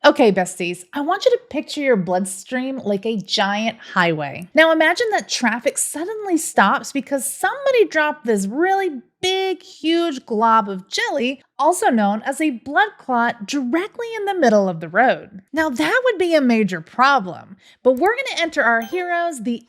Okay, besties, I want you to picture your bloodstream like a giant highway. Now imagine that traffic suddenly stops because somebody dropped this really big, huge glob of jelly, also known as a blood clot, directly in the middle of the road. Now that would be a major problem, but we're going to enter our heroes, the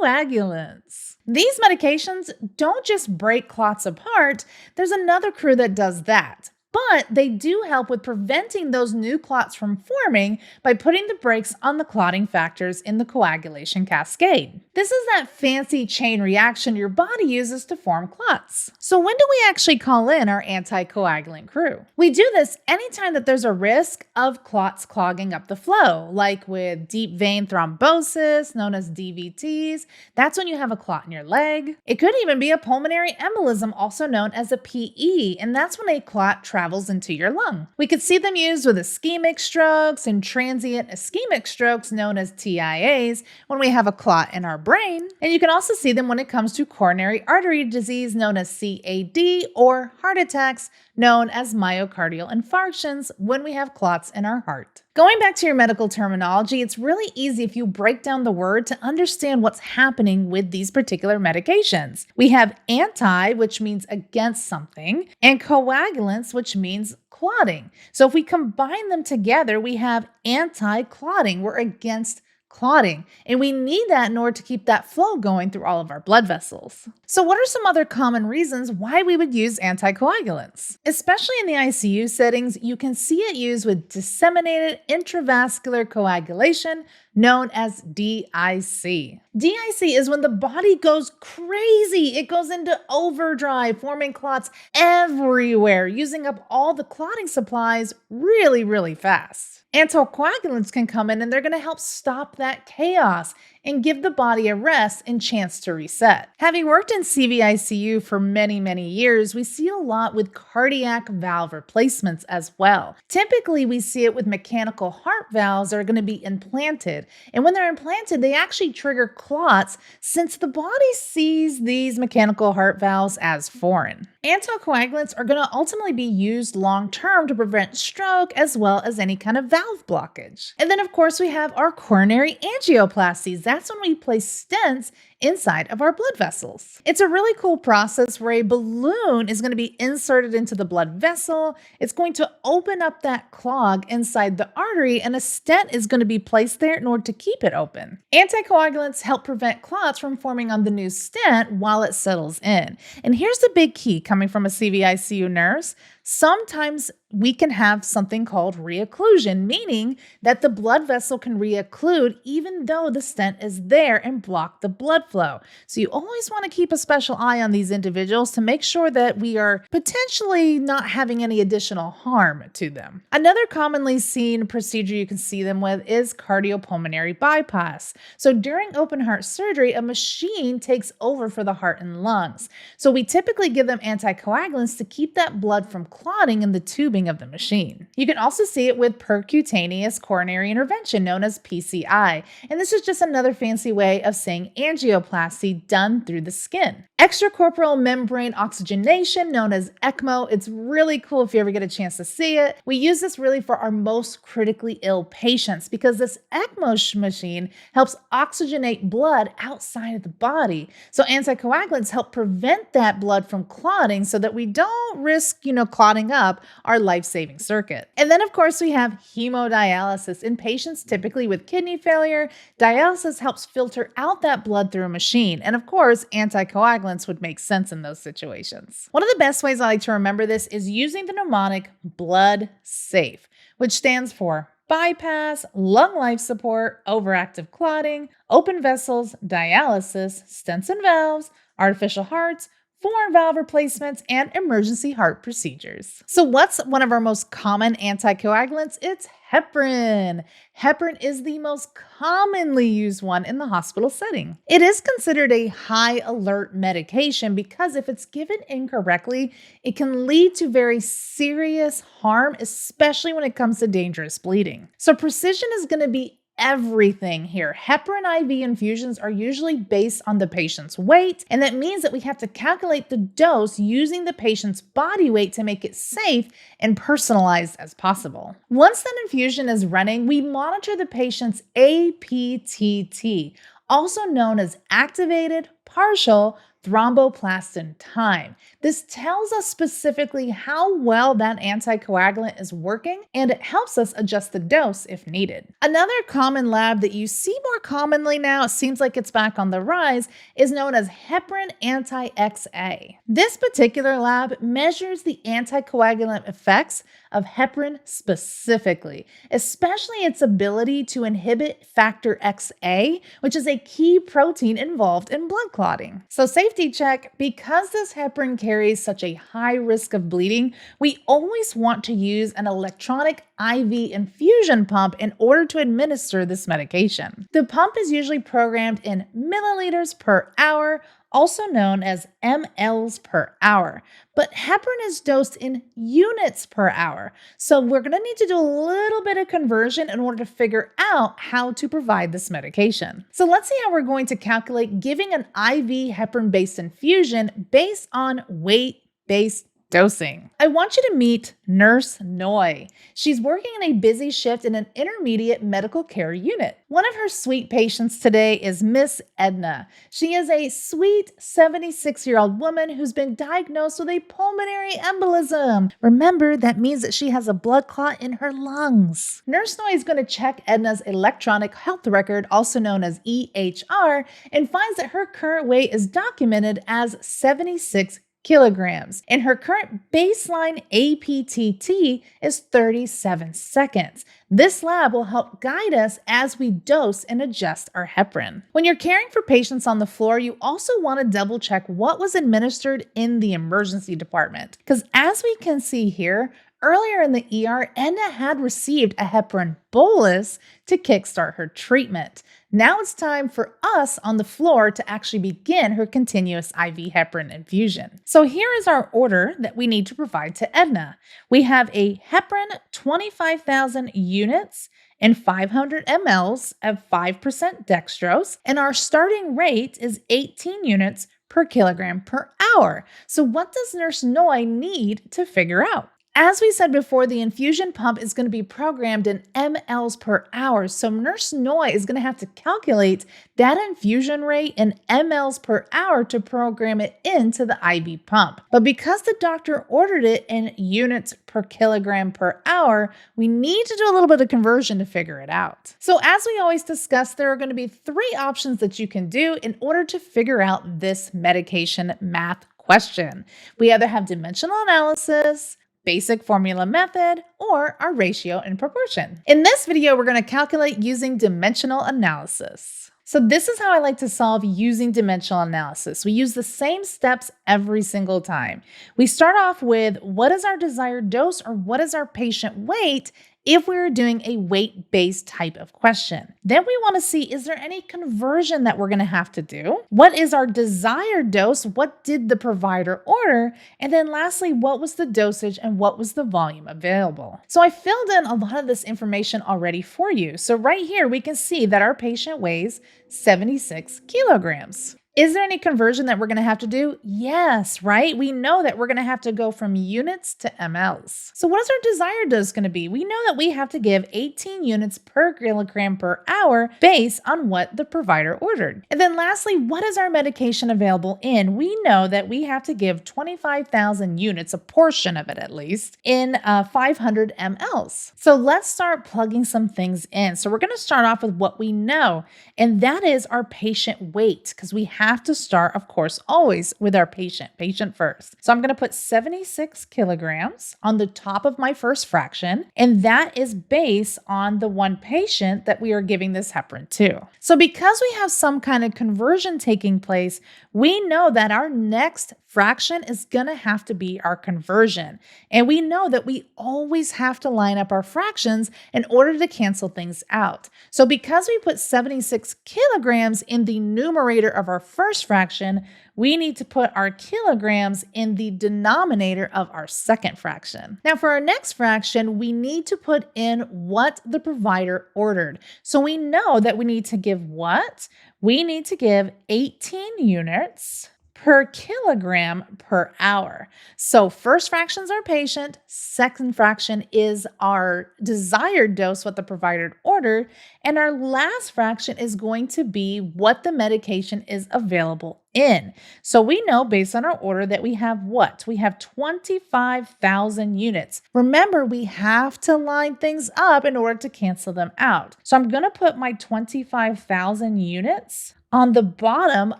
anticoagulants. These medications don't just break clots apart, there's another crew that does that. But they do help with preventing those new clots from forming by putting the brakes on the clotting factors in the coagulation cascade. This is that fancy chain reaction your body uses to form clots. So when do we actually call in our anticoagulant crew? We do this anytime that there's a risk of clots clogging up the flow, like with deep vein thrombosis, known as DVTs. That's when you have a clot in your leg. It could even be a pulmonary embolism, also known as a PE, and that's when a clot travels into your lung. We could see them used with ischemic strokes and transient ischemic strokes known as TIAs when we have a clot in our brain. And you can also see them when it comes to coronary artery disease known as CAD or heart attacks known as myocardial infarctions when we have clots in our heart. Going back to your medical terminology, it's really easy if you break down the word to understand what's happening with these particular medications. We have anti, which means against something, and coagulants, which means clotting. So if we combine them together, we have anti-clotting. We're against clotting, and we need that in order to keep that flow going through all of our blood vessels. So what are some other common reasons why we would use anticoagulants? Especially in the ICU settings, you can see it used with disseminated intravascular coagulation known as DIC. DIC is when the body goes crazy. It goes into overdrive, forming clots everywhere, using up all the clotting supplies really, really fast. Anticoagulants can come in and they're going to help stop that chaos and give the body a rest and chance to reset. Having worked in CVICU for many, many years, we see a lot with cardiac valve replacements as well. Typically, we see it with mechanical heart valves that are going to be implanted. And when they're implanted, they actually trigger clots since the body sees these mechanical heart valves as foreign. Anticoagulants are going to ultimately be used long-term to prevent stroke as well as any kind of valve blockage. And then, of course, we have our coronary angioplasties. That's when we place stents inside of our blood vessels. It's a really cool process where a balloon is going to be inserted into the blood vessel. It's going to open up that clog inside the artery, and a stent is going to be placed there in order to keep it open. Anticoagulants help prevent clots from forming on the new stent while it settles in. And here's the big key coming from a CVICU nurse. Sometimes we can have something called reocclusion, meaning that the blood vessel can reocclude even though the stent is there and block the blood flow. So you always want to keep a special eye on these individuals to make sure that we are potentially not having any additional harm to them. Another commonly seen procedure you can see them with is cardiopulmonary bypass. So during open heart surgery, a machine takes over for the heart and lungs. So we typically give them anticoagulants to keep that blood from clotting in the tubing of the machine. You can also see it with percutaneous coronary intervention known as PCI, and this is just another fancy way of saying angioplasty done through the skin. Extracorporeal membrane oxygenation known as ECMO. It's really cool if you ever get a chance to see it. We use this really for our most critically ill patients because this ECMO machine helps oxygenate blood outside of the body. So anticoagulants help prevent that blood from clotting so that we don't risk, clotting up our life-saving circuit. And then of course we have hemodialysis. In patients typically with kidney failure, dialysis helps filter out that blood through a machine. And of course, anticoagulants would make sense in those situations. One of the best ways I like to remember this is using the mnemonic blood safe, which stands for bypass, lung life support, overactive clotting, open vessels, dialysis, stents and valves, artificial hearts, foreign valve replacements, and emergency heart procedures. So what's one of our most common anticoagulants? It's heparin. Heparin is the most commonly used one in the hospital setting. It is considered a high alert medication because if it's given incorrectly, it can lead to very serious harm, especially when it comes to dangerous bleeding. So precision is going to be everything here. Heparin IV infusions are usually based on the patient's weight, and that means that we have to calculate the dose using the patient's body weight to make it safe and personalized as possible. Once that infusion is running, we monitor the patient's APTT, also known as activated partial thromboplastin time. This tells us specifically how well that anticoagulant is working, and it helps us adjust the dose if needed. Another common lab that you see more commonly now, it seems like it's back on the rise, is known as heparin anti-XA. This particular lab measures the anticoagulant effects of heparin specifically, especially its ability to inhibit factor XA, which is a key protein involved in blood clotting. So safety check, because this heparin carries such a high risk of bleeding, we always want to use an electronic IV infusion pump in order to administer this medication. The pump is usually programmed in milliliters per hour, also known as mLs per hour. But heparin is dosed in units per hour. So we're going to need to do a little bit of conversion in order to figure out how to provide this medication. So let's see how we're going to calculate giving an IV heparin-based infusion based on weight-based dosing. I want you to meet Nurse Noi. She's working in a busy shift in an intermediate medical care unit. One of her sweet patients today is Miss Edna. She is a sweet 76-year-old woman who's been diagnosed with a pulmonary embolism. Remember, that means that she has a blood clot in her lungs. Nurse Noi is going to check Edna's electronic health record, also known as EHR, and finds that her current weight is documented as 76 kilograms, and her current baseline APTT is 37 seconds. This lab will help guide us as we dose and adjust our heparin. When you're caring for patients on the floor, you also want to double check what was administered in the emergency department, because as we can see here, earlier in the ER, Edna had received a heparin bolus to kickstart her treatment. Now it's time for us on the floor to actually begin her continuous IV heparin infusion. So here is our order that we need to provide to Edna. We have a heparin 25,000 units and 500 mLs of 5% dextrose, and our starting rate is 18 units per kilogram per hour. So what does Nurse Noi need to figure out? As we said before, the infusion pump is going to be programmed in mLs per hour, so Nurse Noi is going to have to calculate that infusion rate in mLs per hour to program it into the IV pump. But because the doctor ordered it in units per kilogram per hour, we need to do a little bit of conversion to figure it out. So as we always discuss, there are going to be 3 options that you can do in order to figure out this medication math question. We either have dimensional analysis, basic formula method, or our ratio and proportion. In this video, we're going to calculate using dimensional analysis. So this is how I like to solve using dimensional analysis. We use the same steps every single time. We start off with what is our desired dose, or what is our patient weight if we were doing a weight-based type of question. Then we want to see, is there any conversion that we're going to have to do? What is our desired dose? What did the provider order? And then lastly, what was the dosage and what was the volume available? So I filled in a lot of this information already for you. So right here, we can see that our patient weighs 76 kilograms. Is there any conversion that we're going to have to do? Yes, right? We know that we're going to have to go from units to mLs. So what is our desired dose going to be? We know that we have to give 18 units per kilogram per hour based on what the provider ordered. And then lastly, what is our medication available in? We know that we have to give 25,000 units, a portion of it at least, in 500 mLs. So let's start plugging some things in. So we're going to start off with what we know, and that is our patient weight, because we have to start, of course, always with our patient first. So I'm going to put 76 kilograms on the top of my first fraction, and that is based on the one patient that we are giving this heparin to. So because we have some kind of conversion taking place, we know that our next fraction is going to have to be our conversion. And we know that we always have to line up our fractions in order to cancel things out. So because we put 76 kilograms in the numerator of our first fraction, we need to put our kilograms in the denominator of our second fraction. Now for our next fraction, we need to put in what the provider ordered. So we know that we need to give what? We need to give 18 units per kilogram per hour. So first fraction is our patient, second fraction is our desired dose, what the provider ordered, and our last fraction is going to be what the medication is available in. So we know based on our order that we have what? We have 25,000 units. Remember, we have to line things up in order to cancel them out. So I'm going to put my 25,000 units on the bottom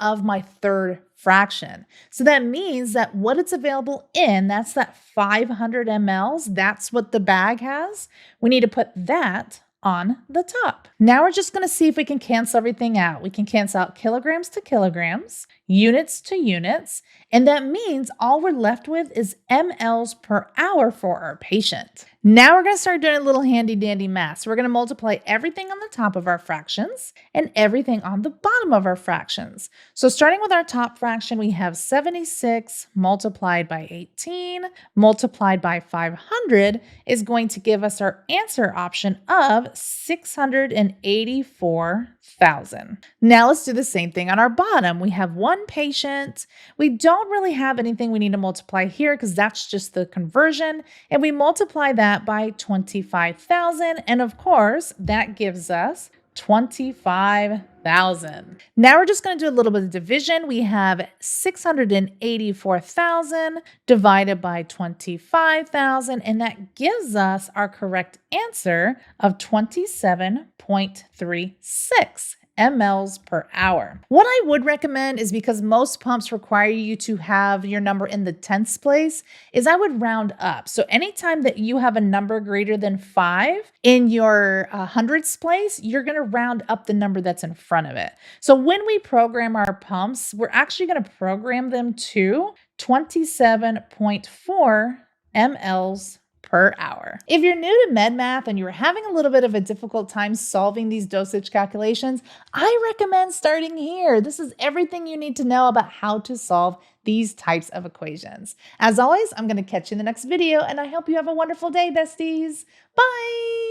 of my third fraction. So that means that what it's available in, that's that 500 mLs, that's what the bag has. We need to put that on the top. Now we're just going to see if we can cancel everything out. We can cancel out kilograms to kilograms, units to units, and that means all we're left with is mLs per hour for our patient. Now we're going to start doing a little handy dandy math. So we're going to multiply everything on the top of our fractions and everything on the bottom of our fractions. So starting with our top fraction, we have 76 multiplied by 18 multiplied by 500 is going to give us our answer option of 684,000. Now let's do the same thing on our bottom. We have one patient. We don't really have anything we need to multiply here because that's just the conversion. And we multiply that by 25,000. And of course, that gives us 25,000. Now we're just going to do a little bit of division. We have 684,000 divided by 25,000, and that gives us our correct answer of 27.36 mLs per hour. What I would recommend is, because most pumps require you to have your number in the tenths place, is I would round up. So anytime that you have a number greater than 5 in your hundredths place, you're going to round up the number that's in front of it. So when we program our pumps, we're actually going to program them to 27.4 mLs per hour. If you're new to med math and you're having a little bit of a difficult time solving these dosage calculations, I recommend starting here. This is everything you need to know about how to solve these types of equations. As always, I'm going to catch you in the next video, and I hope you have a wonderful day, besties. Bye!